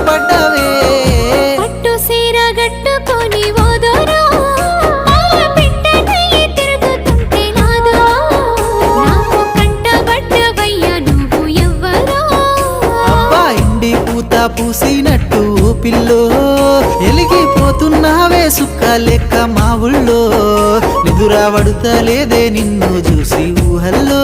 పడ్డవే పట్టు సీర గట్టుకొని ఓదోరా పెట్టనయ్యి తిరుగుతుంటే నాదో నాకు కంటబడ్డవయ్యా నువ్వు ఎవ్వరో అబ్బా ఇండి పూత పూసినట్టు పిల్లో ఎలిగిపోతున్నావే సుక్క లెక్క మా ఊళ్ళో నిదురా పడుతలేదే నిన్ను చూసి ఊహల్లో